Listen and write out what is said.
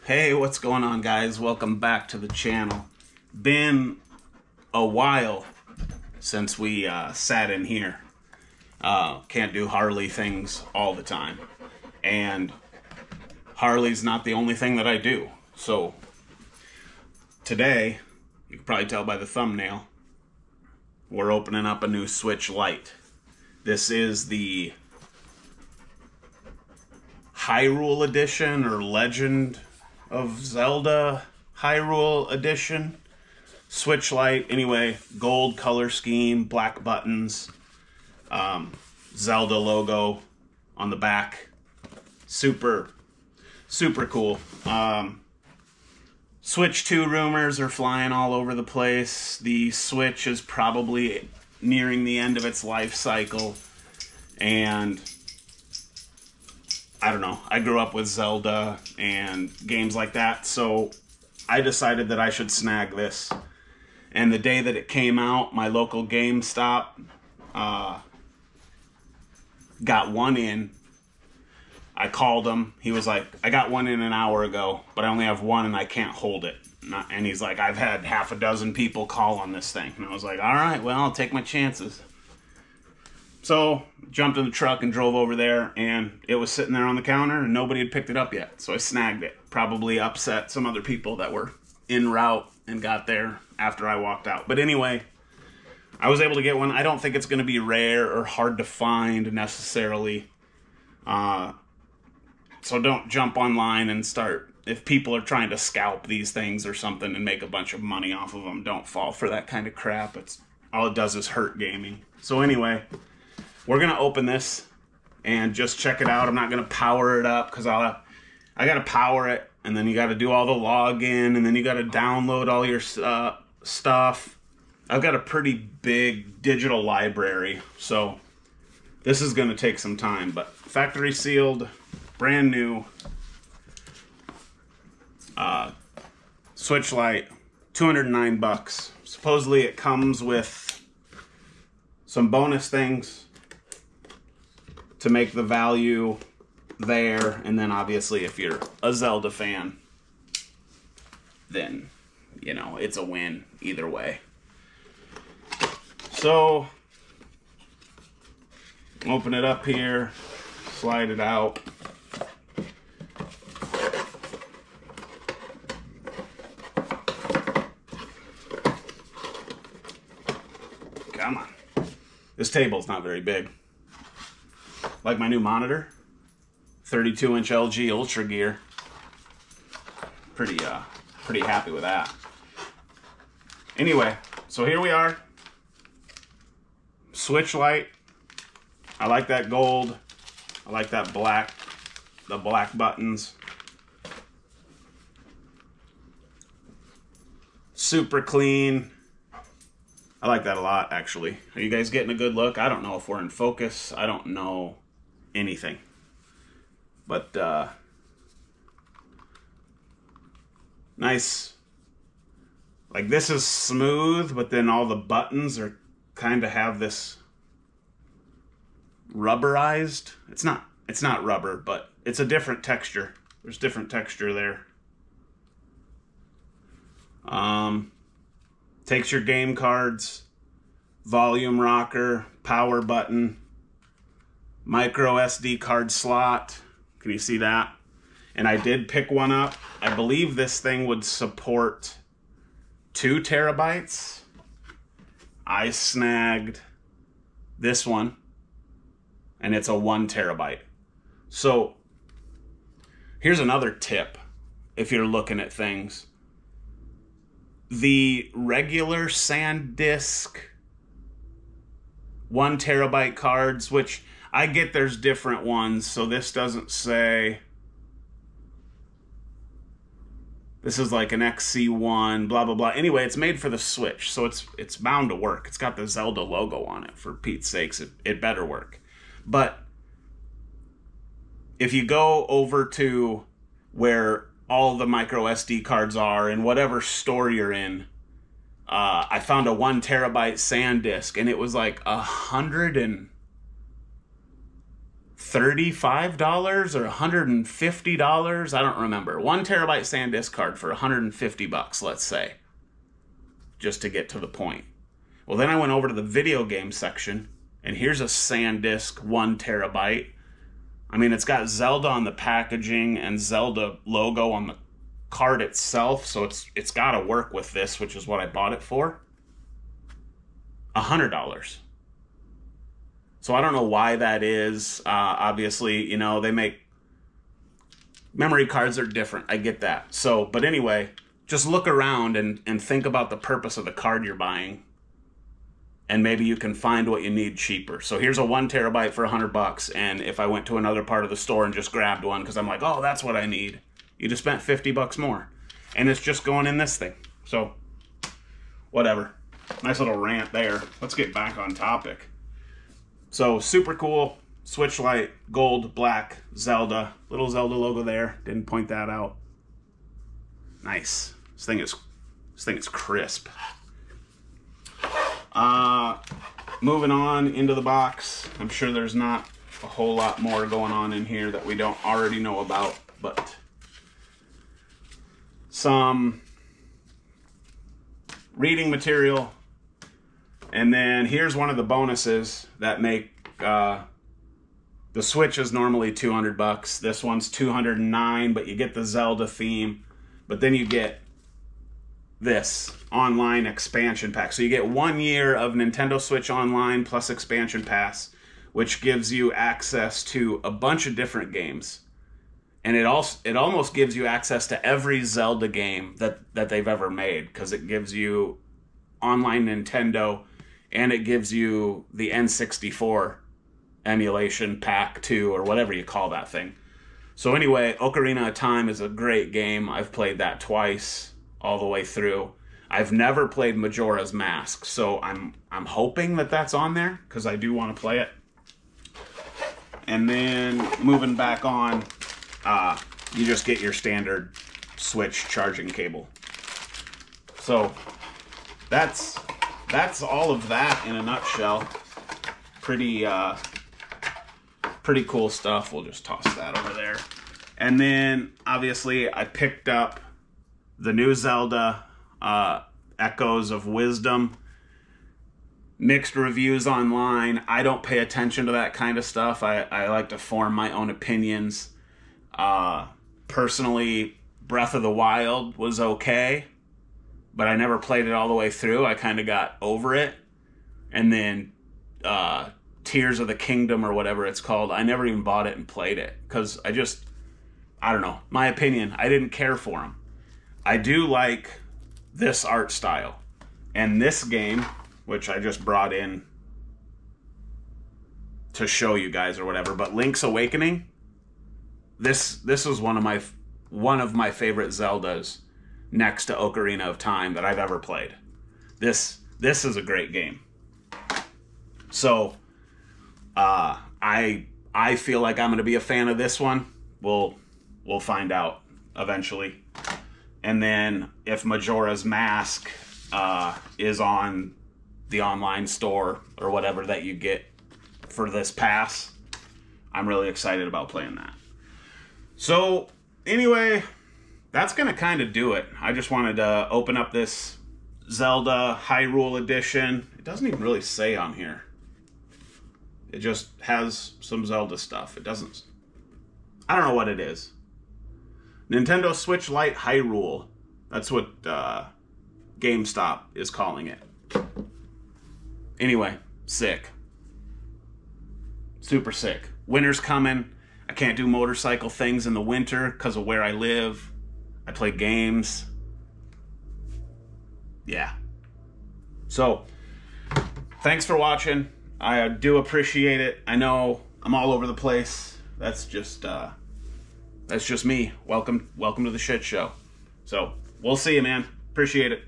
Hey, what's going on, guys? Welcome back to the channel. Been a while since we sat in here. Can't do Harley things all the time. And Harley's not the only thing that I do. So today, you can probably tell by the thumbnail, we're opening up a new Switch Lite. This is the Hyrule edition, or Legend of Zelda Hyrule edition. Switch Lite, anyway, gold color scheme, black buttons, Zelda logo on the back. Super cool. Switch 2 rumors are flying all over the place. The Switch is probably nearing the end of its life cycle, and I don't know, I grew up with Zelda and games like that, so I decided that I should snag this. And the day that it came out, my local GameStop got one in. I called him. He was like, I got one in an hour ago, but I only have one and I can't hold it. And he's like, I've had half a dozen people call on this thing. And I was like, all right, well, I'll take my chances. So, jumped in the truck and drove over there, and it was sitting there on the counter, and nobody had picked it up yet. So I snagged it. Probably upset some other people that were en route and got there after I walked out. But anyway, I was able to get one. I don't think it's going to be rare or hard to find necessarily. So don't jump online and start, if people are trying to scalp these things or something and make a bunch of money off of them, don't fall for that kind of crap. All it does is hurt gaming. So anyway, we're going to open this and just check it out. I'm not going to power it up because I got to power it, and then you got to do all the login, and then you got to download all your stuff. I've got a pretty big digital library, so this is going to take some time, but factory sealed, brand new Switch Lite, $209. Supposedly it comes with some bonus things to make the value there, and then obviously if you're a Zelda fan, then, you know, it's a win either way. So, open it up here, slide it out. Come on. This table's not very big. Like my new monitor, 32-inch LG Ultra Gear. Pretty happy with that. Anyway, so here we are. Switch Lite. I like that gold. I like that black, the black buttons. Super clean. I like that a lot, actually. Are you guys getting a good look? I don't know if we're in focus. I don't know anything. But, nice. Like, this is smooth, but then all the buttons are kind of have this rubberized. It's not rubber, but it's a different texture. There's different texture there. Takes your game cards, volume rocker, power button, micro SD card slot. Can you see that? And I did pick one up. I believe this thing would support 2 terabytes. I snagged this one, and it's a 1 terabyte. So here's another tip if you're looking at things. The regular SanDisk 1 terabyte cards, which I get there's different ones, so this doesn't say. This is like an XC1, blah, blah, blah. Anyway, it's made for the Switch, so it's bound to work. It's got the Zelda logo on it, for Pete's sakes. It better work. But if you go over to where all the micro SD cards are in whatever store you're in, I found a 1 terabyte SanDisk, and it was like $130 $35 or $150. I don't remember. 1 terabyte SanDisk card for $150, let's say, just to get to the point. Well, then I went over to the video game section, and here's a SanDisk 1 terabyte. I mean, it's got Zelda on the packaging and Zelda logo on the card itself, so it's got to work with this, which is what I bought it for. $100. So I don't know why that is. Obviously, you know, they make memory cards are different. I get that. So, but anyway, just look around and think about the purpose of the card you're buying, and maybe you can find what you need cheaper. So here's a 1 terabyte for $100, and if I went to another part of the store and just grabbed one because I'm like, oh, that's what I need, you just spent $50 more, and it's just going in this thing. So whatever. Nice little rant there. Let's get back on topic. So super cool. Switch Lite, gold, black, Zelda. Little Zelda logo there. Didn't point that out. Nice. This thing is crisp. Moving on into the box. I'm sure there's not a whole lot more going on in here that we don't already know about, but some reading material. And then here's one of the bonuses that make the Switch is normally $200. This one's $209, but you get the Zelda theme. But then you get this online expansion pack. So you get 1 year of Nintendo Switch Online plus expansion pass, which gives you access to a bunch of different games. And it almost gives you access to every Zelda game that they've ever made, because it gives you online Nintendo, and it gives you the N64 emulation pack too, or whatever you call that thing. So anyway, Ocarina of Time is a great game. I've played that twice all the way through. I've never played Majora's Mask, so I'm hoping that that's on there, because I do want to play it. And then moving back on, you just get your standard Switch charging cable. So that's all of that in a nutshell. Pretty cool stuff. We'll just toss that over there. And then obviously I picked up the new Zelda Echoes of Wisdom. Mixed reviews online. I don't pay attention to that kind of stuff. I like to form my own opinions. Personally, Breath of the Wild was okay, but I never played it all the way through. I kind of got over it. And then Tears of the Kingdom, or whatever it's called, I never even bought it and played it, because I don't know, my opinion, I didn't care for them. I do like this art style. And this game, which I just brought in to show you guys or whatever, but Link's Awakening, this is one of my favorite Zeldas next to Ocarina of Time that I've ever played. This is a great game. So I feel like I'm going to be a fan of this one. We'll find out eventually. And then if Majora's Mask is on the online store or whatever that you get for this pass, I'm really excited about playing that. So anyway, that's going to kind of do it. I just wanted to open up this Zelda Hyrule edition. It doesn't even really say on here. It just has some Zelda stuff. It doesn't... I don't know what it is. Nintendo Switch Lite Hyrule. That's what GameStop is calling it. Anyway, sick. Super sick. Winter's coming. I can't do motorcycle things in the winter because of where I live. I play games. Yeah. So, thanks for watching. I do appreciate it. I know I'm all over the place. That's just me. Welcome to the shit show. So, we'll see you, man. Appreciate it.